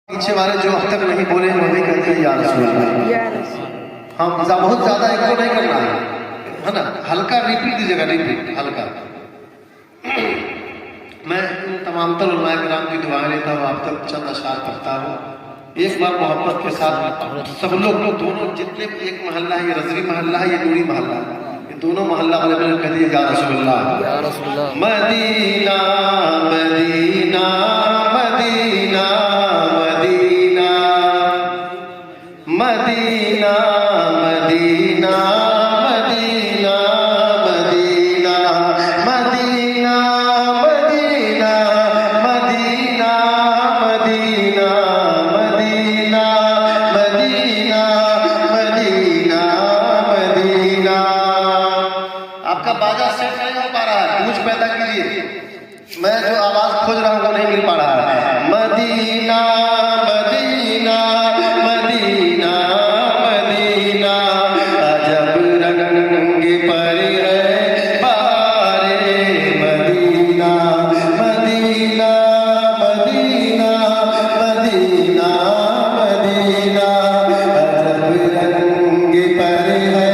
पीछे वाले जो अब तक नहीं बोले वो भी कहते हैं या रसूल अल्लाह। हम बहुत ज्यादा एक को नहीं करना है ना, हल्का रिपीट दीजिएगा, रिपीट हल्का। मैं तमाम तर उलमाए किराम की दुआएं लेता हूँ, आप तक चंद अशआर पढ़ता हूँ। एक बार मोहब्बत के साथ सब लोग दोनों जितने एक मोहल्ला है, ये रजवी मोहल्ला है, ये नूरी मोहल्ला है, ये दोनों मोहल्ला वाले मिलकर कहते हैं या रसूल अल्लाह। Medina Medina Medina Medina Medina Medina Medina Medina Medina Medina Medina Medina Medina Medina Medina Medina. आपका बाजा सेट नहीं हो पा रहा है, गूंज पैदा कीजिए। मैं जो आवाज खोज रहा हूँ वो नहीं मिल पा रहा है। मदीना मदीना मदीना मदीना अजब रंग पर है बारे Medina Medina Medina Medina Medina अजब रंग पर है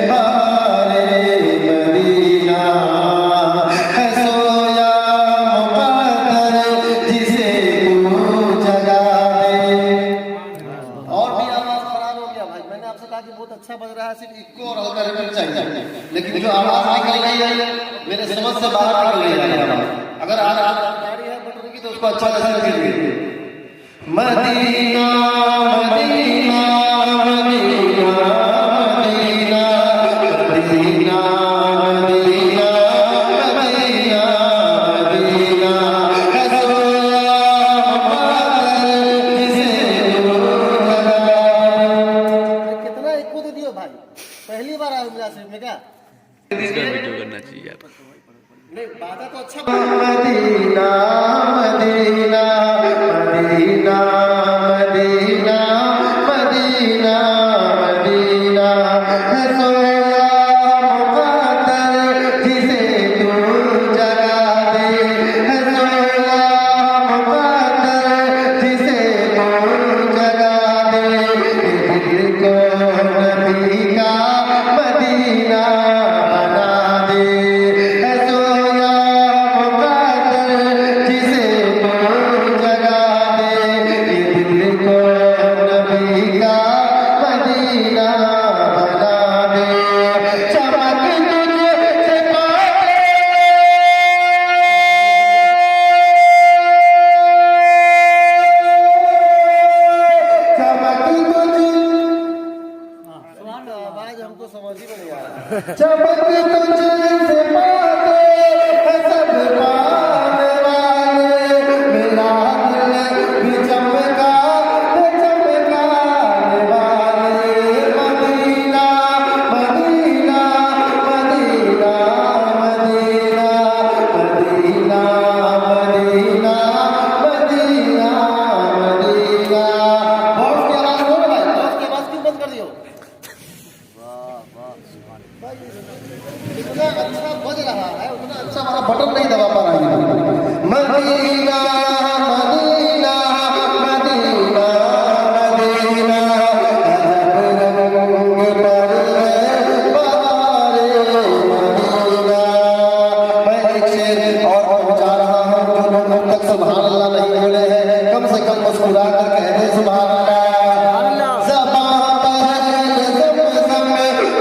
बारे मदीना। है सोया मुक़द्दर जिसे तू जगा दे। और भी आवाज खराब हो गया भाई, मैंने आपसे कहा कि बहुत अच्छा बज रहा है, सिर्फ इक्को और हल्का रिपीट चाहिए, लेकिन जो आवाज निकल रही है मेरे समझ से बाहर निकल रही है। अगर आवाज है बटन की तो उसको अच्छा से कीजिए। Medina Medina Medina Medina Medina Medina Medina Medina है सोया मुक़द्दर जिसे तू जगा दे। कितना इक्को दे दियो भाई, पहली बार आया मिला सिर्फ में क्या वीडियो करना चाहिए यार। नहीं बाजा तो अच्छा। Medina Medina Medina Medina Medina Medina है सोया मुक़द्दर जिसे तू जगा दे। है सोया मुक़द्दर जिसे तू जगा दे। दिल को नबी का मदीना बना दे। है सोया मुक़द्दर जिसे तू जगा दे। ये दिल को नबी का मदीना बना दे। चमक तुझसे पाके चमक तुझ आवाज हमको समझ ही नहीं आ रहा। चमक तुझसे पाके है सब पाने वाले, मेरा दिल भी चमका है चमकाने वाले। Medina Medina Medina Medina Medina Medina Medina Medina. बहुत की आवाज हो रहा है, बहुत की आवाज क्यों बंद कर दियो? इतना अच्छा बज रहा है, उतना अच्छा हमारा बटन नहीं दबा पा रहा है। मदीना मदीना मदीना मदीना अजब रंग पर है बारे मदीना। मैं एक शेर और पहुंचा रहा हूं, जो लोग अब तक सुभान अल्लाह नहीं बोले हैं कम से कम मुस्कुरा कर कह दे सुभान अल्लाह। ज़बां पर ज़म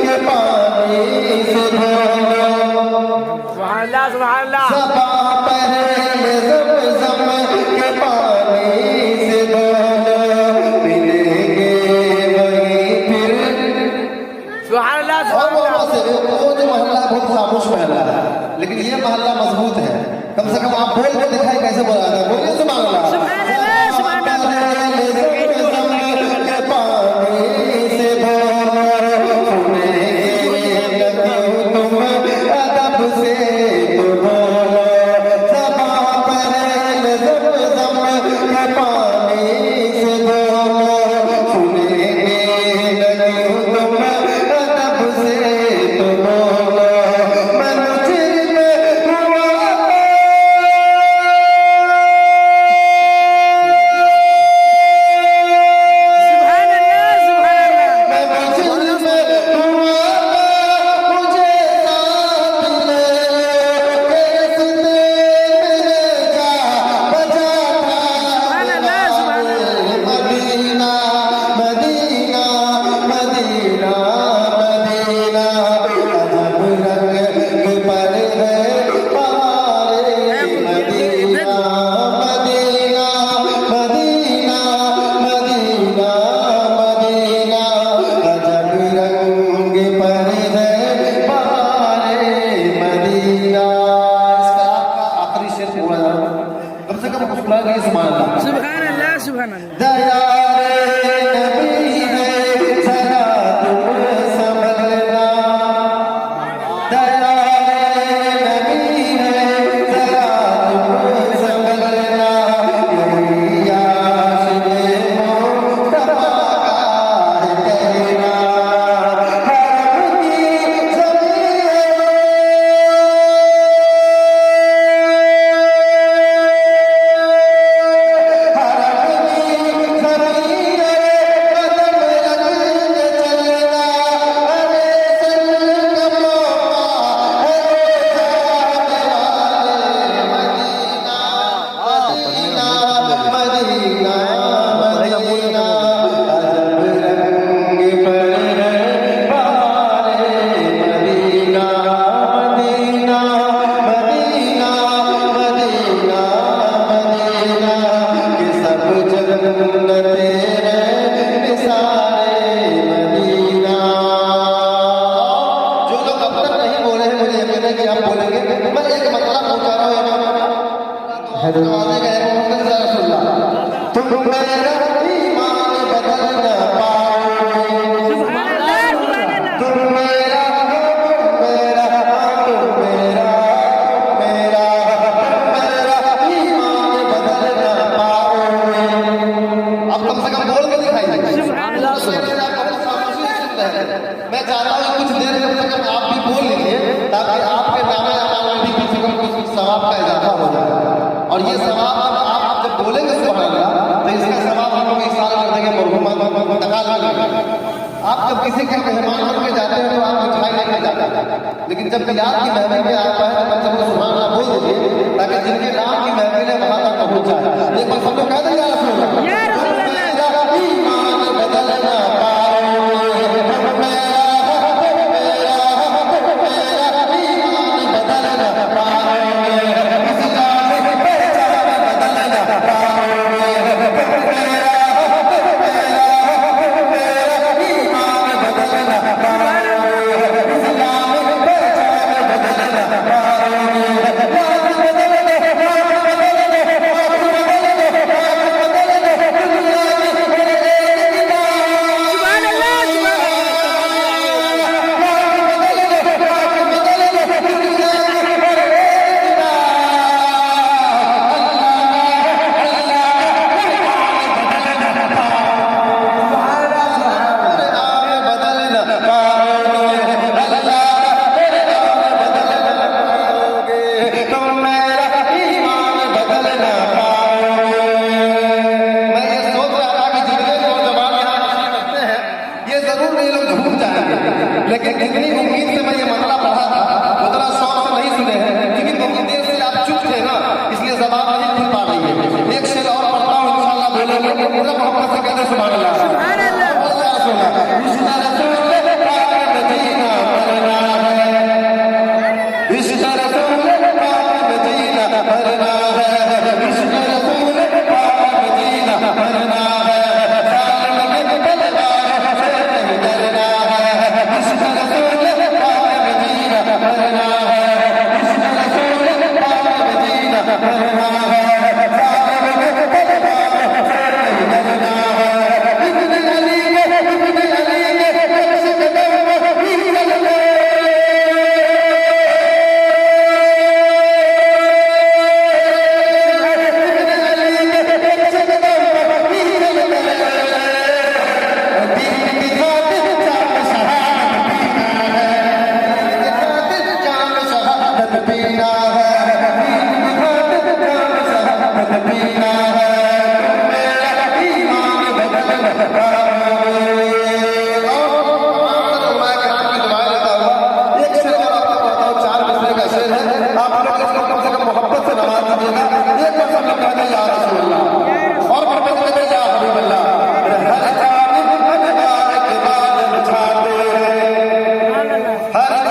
के पानी से धो सुभान अल्लाह। ज़बां पर ज़म के पानी से धो मिलेंगे वहीं फिर। सुभान अल्लाह। और वो जो मोहल्ला बहुत खामोश मोहल्ला है, लेकिन ये मोहल्ला मजबूत है। कम से कम आप बोल के दिखाए कैसे बोला जाता है, बोलिए सुभान अल्लाह। सुभान अल्लाह, सुभान के पानी से धो तुम अदब से तो बोलो। ज़बां पर ज़म के पानी से धो सुनेंगे लगी तुम अदब से तो बोलो। मंजिल में हुआ पर है बारे मदीना। इसका आपका आखिरी शेर पूरा कम से कम मुस्कुरा के सुभान अल्लाह। सुभान अल्लाह सुभान अल्लाह। दया रे नबी है जरा तुम संभलना, दया रे नबी है जरा तुम संभलना, यही आशिक़े मुस्तफ़ा का है कहना। हरम की ज़मीन तुम मेरा ईमान बदल न पाओगे, तुम मेरा ईमान बदल न पाओगे। अब कम से कम बोल के दिखाइए। मैं चाहता हूँ कुछ देर कम से कम आप भी बोल लीजिए ताकि आपके नामे अमाल में भी कम से कम कुछ सवाब का इजाफा हो जाए। और ये सवाब आप जब बोलेंगे सुभान अल्लाह तो इसका सवाब हम लोग इसाल कर देंगे मरहुमा इंतकाल में। आप जब किसी के मेहमान बन के जाते हैं तो आप मिठाई लेके जाते हैं, लेकिन जब याद की महफिल में आता है तो कम से कम सुभान अल्लाह बोल दीजिए ताकि जिनके नाम की महफिल है वहां तक पहुंच जाए। एक बार सब लोग कह देंगे या रसूल अल्लाह। ईमान बदल न पाओगे, मेरा ईमान बदल न पाओगे, इस्लाम की पहचान बदल न पाओगे, मेरा ईमान बदल न पाओगे, इस्लाम की पहचान बदल न पाओगे। लेकिन जितनी उम्मीद से मैं ये मसला पढ़ा था उतना शौक से नहीं सुने हैं, क्योंकि बहुत देर से आप चुप थे ना, इसलिए जबान नहीं खुल पा रही है। एक शेर और पढ़ता हूँ, इंशाल्लाह बोलेंगे पूरा मोहब्बत से कहते सुभान अल्लाह। सुभान अल्लाह। इश्क़ रसूल पाक मदीना मरना है, इश्क़ रसूल पाक मदीना मरना है, इश्क़ रसूल पाक मदीना मरना है, जालिम के तलवार से नहीं डरना है, इश्क़ रसूल पाक मदीना मरना है, इश्क़ रसूल पाक मदीना मरना है, जालिम के तलवार से नहीं डरना है। इब्न अली के नक्श कदम ही चलते, हर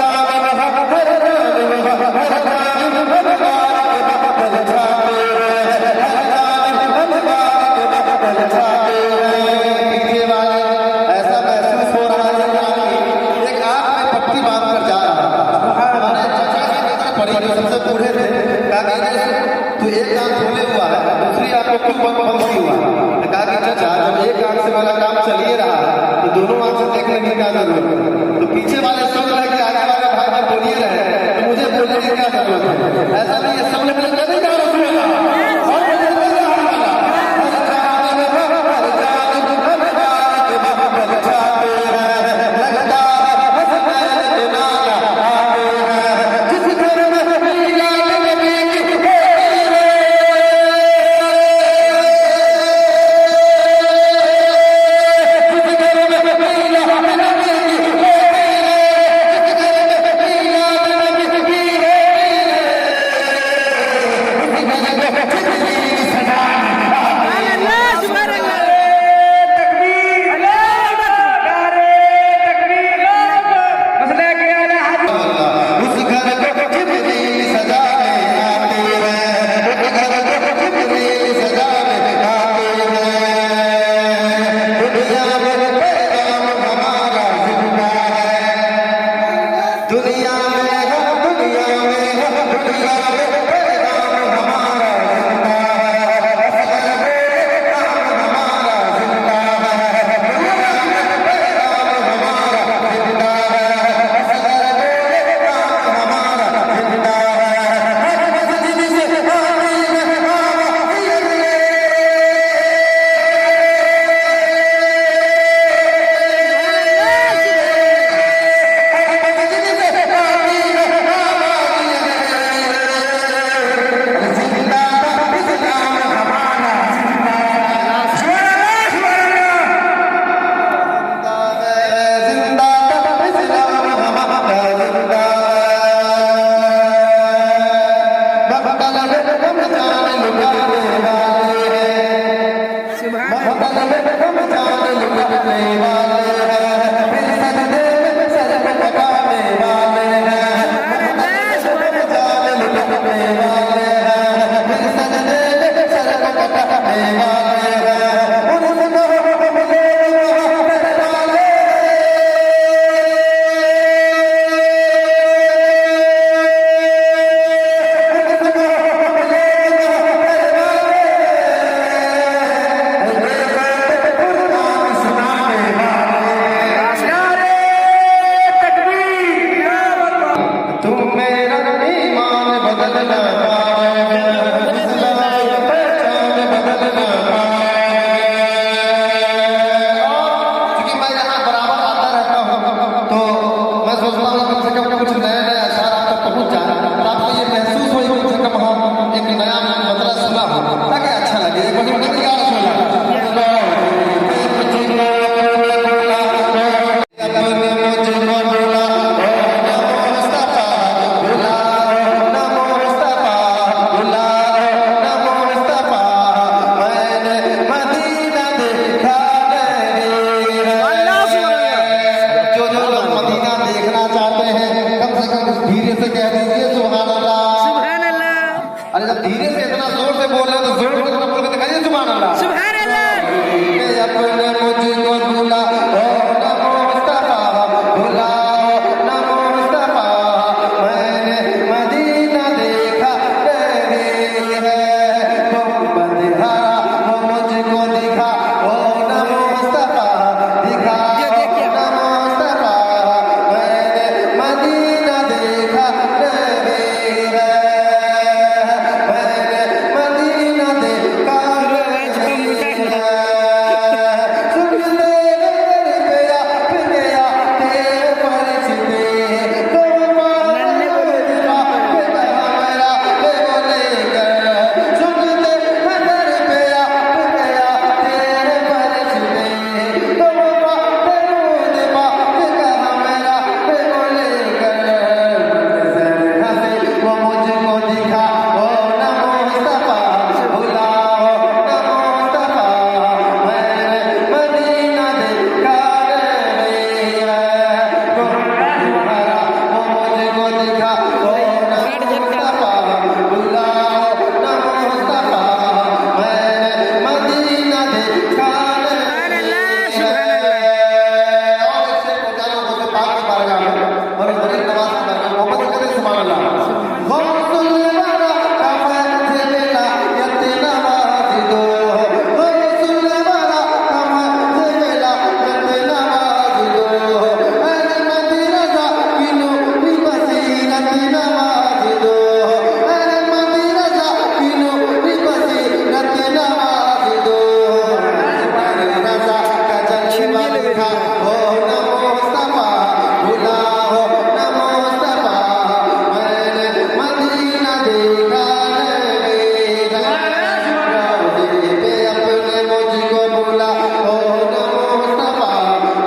सबसे बूढ़े थे, कहा कि तो एक आंख खोले हुआ है, दूसरी आंख को क्यों बंद हुआ है? तो कहा कि चाचा जब एक आंख से वाला काम चल ही रहा है तो दोनों आंख से देखने की क्या जरूरत है? तो पीछे वाले समझ रहे कि आगे वाले भाई का बोलिए रहे तो मुझे बोलने की क्या जरूरत है? ऐसा नहीं है, सब लोग नहीं जा नवाज दो अहमद रजा की नूरी बसीरत नवाज दो रजा का जलवा दिखा हो न मुस्तफा भुला हो न मुस्तफा मैंने मदीना देखा रोज़े पे अपने मुझको भुला हो न मुस्तफा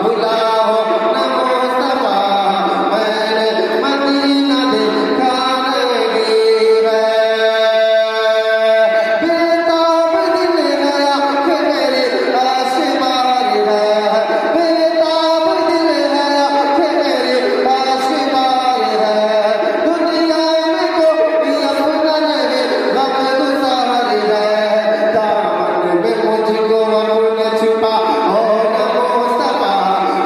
भुला हो न मुस्तफा मैंने मदीना देखा बेताब दिल गया कि मेरे आशिमार है बेताब दिल गया कि मेरे आशिमार है दुनिया में कोई अपना नहीं गम गुज़ार है दामन में मुझको अपने छुपा हो न मुस्तफा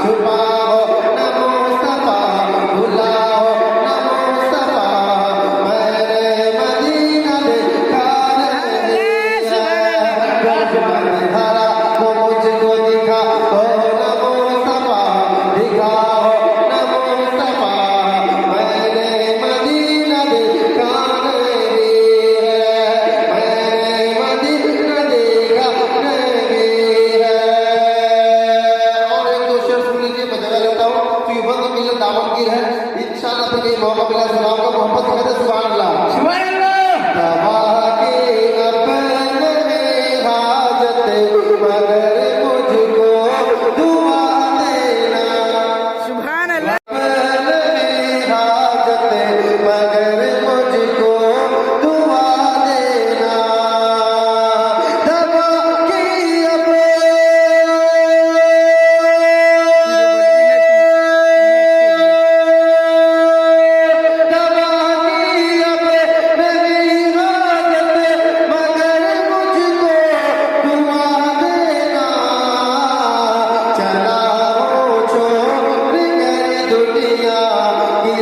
छुपा हो न मुस्तफा भुला हो न मुस्तफा मैंने मदीना देखा हरा वो मुझको दिखा हो न मुस्तफा दिखा हो न मुस्तफा मैंने मदीना देखा मैंने मदीना देखा और एक दो शेर सुन लीजिए मैं जगह लेता हूँ तो ये बंद मिलत दामनगीर है इंशाल्लाह फिर ये मौका मिला सुनाऊंगा मोहब्बत कहते सुभान अल्लाह दवा के अपने हाजत मगर मुझको दुआ देना सुभान अल्लाह अपने हाजत मगर मुझको दुआ देना दवा की दुनिया की